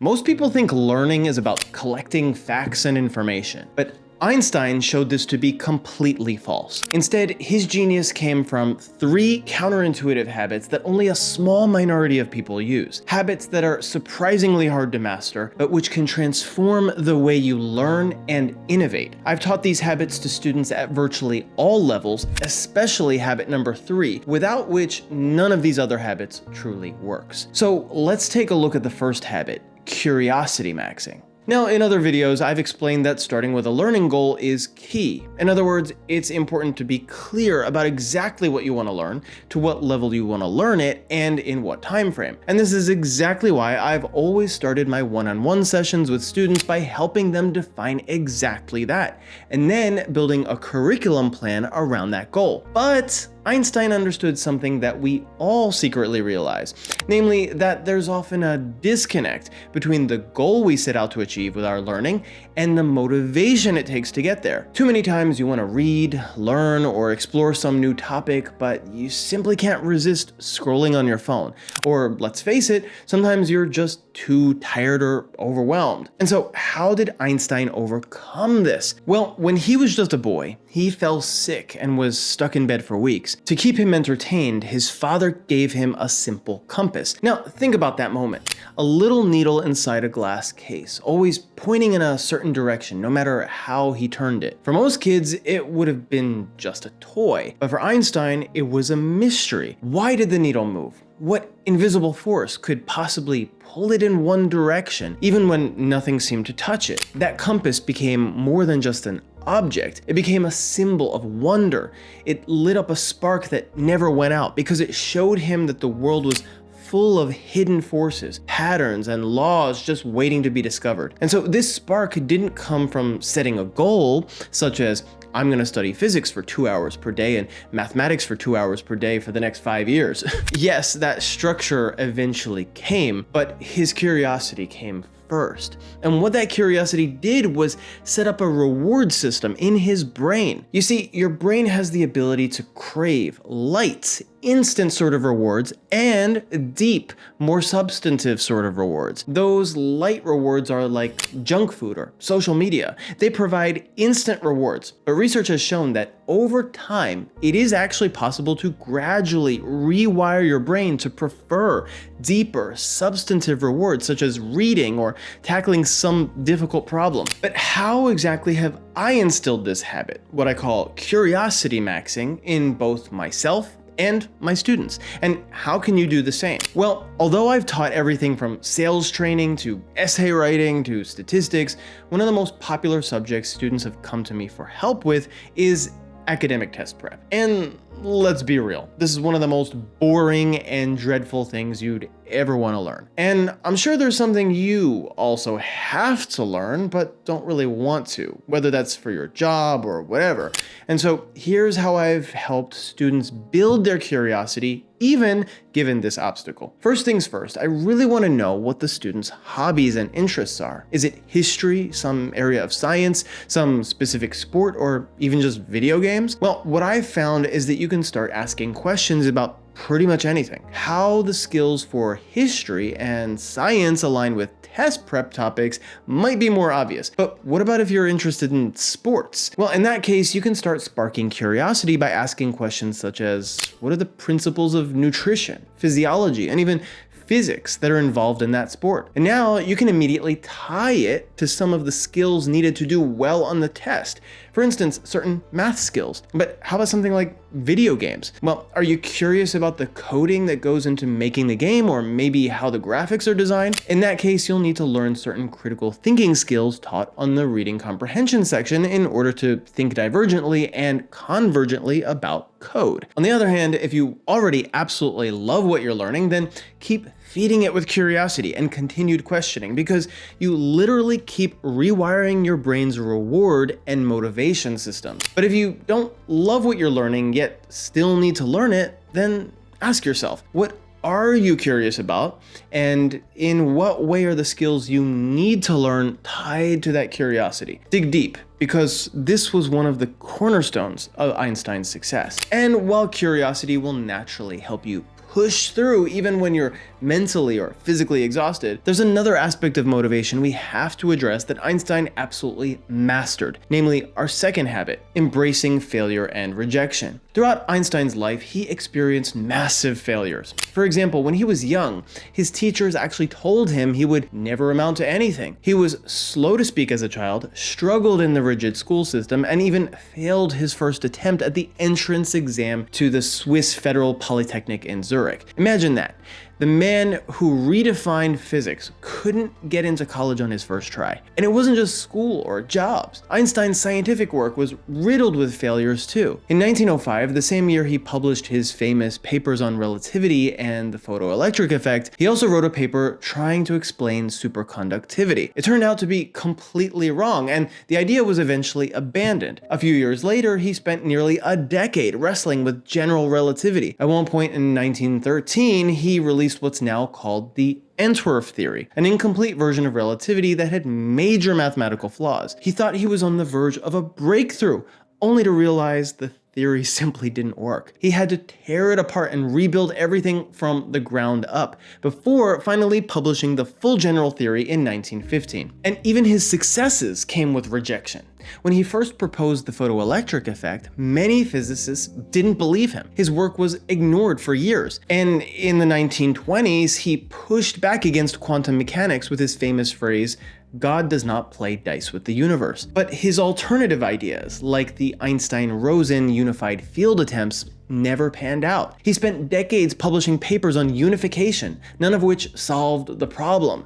Most people think learning is about collecting facts and information, but Einstein showed this to be completely false. Instead, his genius came from 3 counterintuitive habits that only a small minority of people use. Habits that are surprisingly hard to master, but which can transform the way you learn and innovate. I've taught these habits to students at virtually all levels, especially habit number 3, without which none of these other habits truly works. So let's take a look at the first habit, curiosity maxing. Now, in other videos, I've explained that starting with a learning goal is key. In other words, it's important to be clear about exactly what you want to learn, to what level you want to learn it, and in what time frame. And this is exactly why I've always started my one-on-one sessions with students by helping them define exactly that, and then building a curriculum plan around that goal. But Einstein understood something that we all secretly realize, namely that there's often a disconnect between the goal we set out to achieve with our learning and the motivation it takes to get there. Too many times you want to read, learn, or explore some new topic, but you simply can't resist scrolling on your phone. Or let's face it, sometimes you're just too tired or overwhelmed. And so how did Einstein overcome this? Well, when he was just a boy, he fell sick and was stuck in bed for weeks. To keep him entertained, his father gave him a simple compass. Now, think about that moment. A little needle inside a glass case, always pointing in a certain direction, no matter how he turned it. For most kids, it would have been just a toy. But for Einstein, it was a mystery. Why did the needle move? What invisible force could possibly pull it in one direction, even when nothing seemed to touch it? That compass became more than just an object. It became a symbol of wonder. It lit up a spark that never went out because it showed him that the world was full of hidden forces, patterns, and laws just waiting to be discovered. And so this spark didn't come from setting a goal, such as I'm going to study physics for 2 hours per day and mathematics for 2 hours per day for the next 5 years. Yes, that structure eventually came, but his curiosity came first. And what that curiosity did was set up a reward system in his brain. You see, your brain has the ability to crave light, instant sort of rewards and deep, more substantive sort of rewards. Those light rewards are like junk food or social media. They provide instant rewards, but research has shown that over time, it is actually possible to gradually rewire your brain to prefer deeper, substantive rewards such as reading or tackling some difficult problem. But how exactly have I instilled this habit, what I call curiosity maxing, in both myself and my students? And how can you do the same? Well, although I've taught everything from sales training to essay writing to statistics, one of the most popular subjects students have come to me for help with is academic test prep. And let's be real, this is one of the most boring and dreadful things you'd ever want to learn. And I'm sure there's something you also have to learn, but don't really want to, whether that's for your job or whatever. And so here's how I've helped students build their curiosity, even given this obstacle. First things first, I really want to know what the students' hobbies and interests are. Is it history, some area of science, some specific sport, or even just video games? Well, what I've found is that you can start asking questions about pretty much anything. How the skills for history and science align with test prep topics might be more obvious. But what about if you're interested in sports? Well, in that case, you can start sparking curiosity by asking questions such as, what are the principles of nutrition, physiology, and even physics that are involved in that sport? And now you can immediately tie it to some of the skills needed to do well on the test. For instance, certain math skills. But how about something like video games? Well, are you curious about the coding that goes into making the game, or maybe how the graphics are designed? In that case, you'll need to learn certain critical thinking skills taught on the reading comprehension section in order to think divergently and convergently about code. On the other hand, if you already absolutely love what you're learning, then keep feeding it with curiosity and continued questioning, because you literally keep rewiring your brain's reward and motivation systems. But if you don't love what you're learning yet still need to learn it, then ask yourself, what are you curious about? And in what way are the skills you need to learn tied to that curiosity? Dig deep, because this was one of the cornerstones of Einstein's success. And while curiosity will naturally help you push through even when you're mentally or physically exhausted, there's another aspect of motivation we have to address that Einstein absolutely mastered, namely our second habit, embracing failure and rejection. Throughout Einstein's life, he experienced massive failures. For example, when he was young, his teachers actually told him he would never amount to anything. He was slow to speak as a child, struggled in the rigid school system, and even failed his first attempt at the entrance exam to the Swiss Federal Polytechnic in Zurich. Imagine that. The man who redefined physics couldn't get into college on his first try. And it wasn't just school or jobs. Einstein's scientific work was riddled with failures too. In 1905, the same year he published his famous papers on relativity and the photoelectric effect, he also wrote a paper trying to explain superconductivity. It turned out to be completely wrong, and the idea was eventually abandoned. A few years later, he spent nearly a decade wrestling with general relativity. At one point in 1913, he released what's now called the Antwerp theory, an incomplete version of relativity that had major mathematical flaws. He thought he was on the verge of a breakthrough, only to realize the theory simply didn't work. He had to tear it apart and rebuild everything from the ground up before finally publishing the full general theory in 1915. And even his successes came with rejection. When he first proposed the photoelectric effect, many physicists didn't believe him. His work was ignored for years. And in the 1920s, he pushed back against quantum mechanics with his famous phrase, "God does not play dice with the universe." But his alternative ideas, like the Einstein-Rosen unified field attempts, never panned out. He spent decades publishing papers on unification, none of which solved the problem.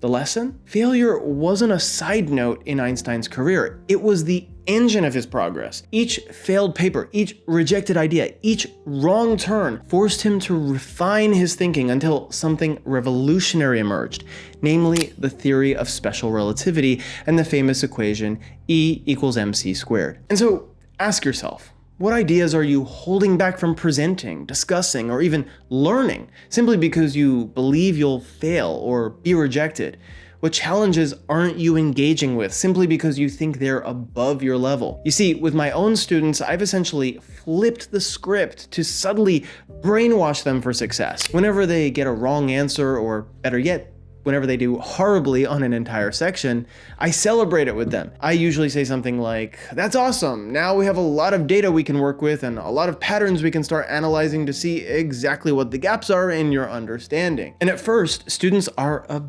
The lesson? Failure wasn't a side note in Einstein's career. It was the engine of his progress. Each failed paper, each rejected idea, each wrong turn forced him to refine his thinking until something revolutionary emerged, namely the theory of special relativity and the famous equation E equals mc squared. And so ask yourself, what ideas are you holding back from presenting, discussing, or even learning simply because you believe you'll fail or be rejected? What challenges aren't you engaging with simply because you think they're above your level? You see, with my own students, I've essentially flipped the script to subtly brainwash them for success. Whenever they get a wrong answer, or better yet, whenever they do horribly on an entire section, I celebrate it with them. I usually say something like, "That's awesome. Now we have a lot of data we can work with and a lot of patterns we can start analyzing to see exactly what the gaps are in your understanding." And at first, students are a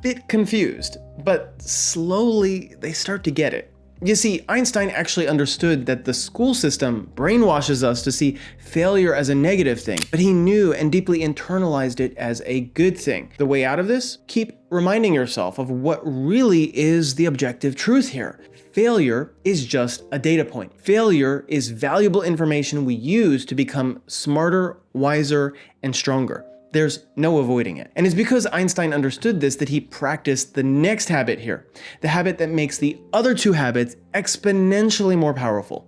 bit confused, but slowly they start to get it. You see, Einstein actually understood that the school system brainwashes us to see failure as a negative thing, but he knew and deeply internalized it as a good thing. The way out of this? Keep reminding yourself of what really is the objective truth here. Failure is just a data point. Failure is valuable information we use to become smarter, wiser, and stronger. There's no avoiding it. And it's because Einstein understood this that he practiced the next habit here, the habit that makes the other two habits exponentially more powerful.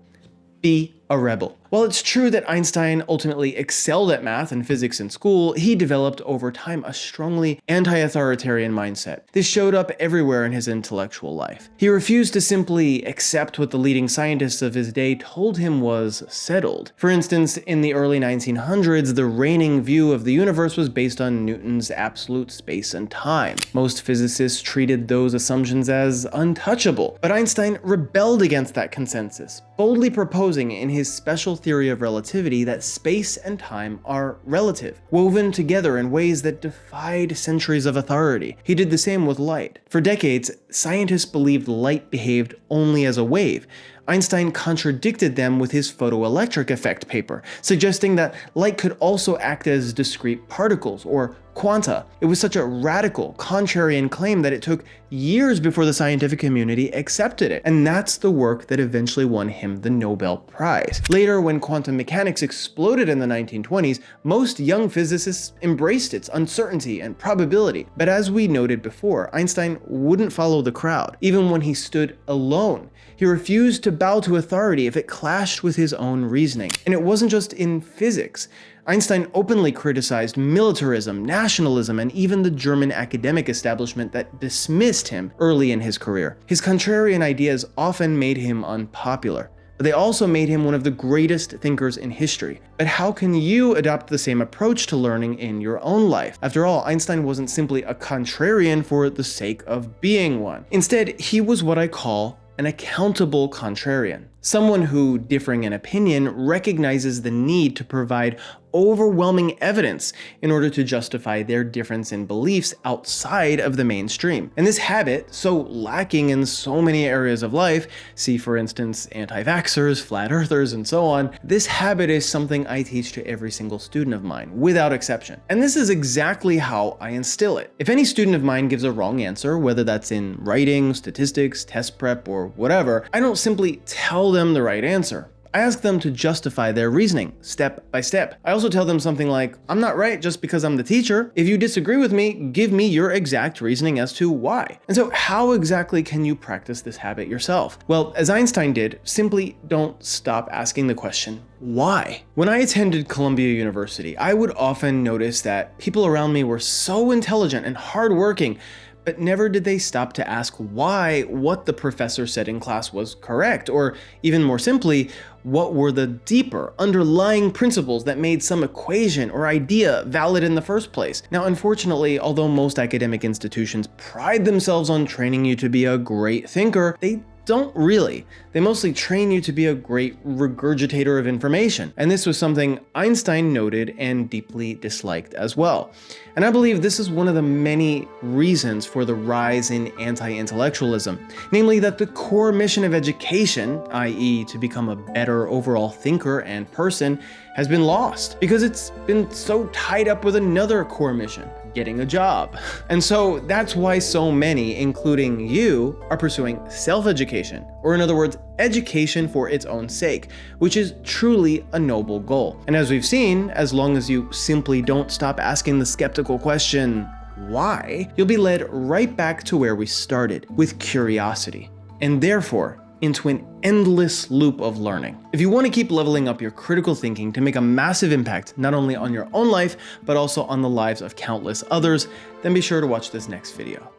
Be a rebel. While it's true that Einstein ultimately excelled at math and physics in school, he developed over time a strongly anti-authoritarian mindset. This showed up everywhere in his intellectual life. He refused to simply accept what the leading scientists of his day told him was settled. For instance, in the early 1900s, the reigning view of the universe was based on Newton's absolute space and time. Most physicists treated those assumptions as untouchable, but Einstein rebelled against that consensus, boldly proposing in his special theory of relativity that space and time are relative, woven together in ways that defied centuries of authority. He did the same with light. For decades, scientists believed light behaved only as a wave. Einstein contradicted them with his photoelectric effect paper, suggesting that light could also act as discrete particles, or quanta. It was such a radical, contrarian claim that it took years before the scientific community accepted it. And that's the work that eventually won him the Nobel Prize. Later, when quantum mechanics exploded in the 1920s, most young physicists embraced its uncertainty and probability. But as we noted before, Einstein wouldn't follow the crowd, even when he stood alone. He refused to bow to authority if it clashed with his own reasoning. And it wasn't just in physics. Einstein openly criticized militarism, nationalism, and even the German academic establishment that dismissed him early in his career. His contrarian ideas often made him unpopular. but they also made him one of the greatest thinkers in history. But how can you adopt the same approach to learning in your own life? After all, Einstein wasn't simply a contrarian for the sake of being one. Instead, he was what I call an accountable contrarian. Someone who, differing in opinion, recognizes the need to provide overwhelming evidence in order to justify their difference in beliefs outside of the mainstream. And this habit, so lacking in so many areas of life, see for instance anti-vaxxers, flat earthers, and so on, this habit is something I teach to every single student of mine, without exception. And this is exactly how I instill it. If any student of mine gives a wrong answer, whether that's in writing, statistics, test prep, or whatever, I don't simply tell them the right answer. I ask them to justify their reasoning, step by step. I also tell them something like, I'm not right just because I'm the teacher. If you disagree with me, give me your exact reasoning as to why. And so how exactly can you practice this habit yourself? Well, as Einstein did, simply don't stop asking the question, why? When I attended Columbia University, I would often notice that people around me were so intelligent and hardworking, but never did they stop to ask why what the professor said in class was correct, or even more simply, what were the deeper, underlying principles that made some equation or idea valid in the first place. Now, unfortunately, although most academic institutions pride themselves on training you to be a great thinker, they don't really. They mostly train you to be a great regurgitator of information. And this was something Einstein noted and deeply disliked as well. And I believe this is one of the many reasons for the rise in anti-intellectualism, namely that the core mission of education, i.e. to become a better overall thinker and person, has been lost because it's been so tied up with another core mission, getting a job. And so that's why so many, including you, are pursuing self-education, or in other words, education for its own sake, which is truly a noble goal. And as we've seen, as long as you simply don't stop asking the skeptical question, why, you'll be led right back to where we started, with curiosity, and therefore into an endless loop of learning. If you want to keep leveling up your critical thinking to make a massive impact not only on your own life, but also on the lives of countless others, then be sure to watch this next video.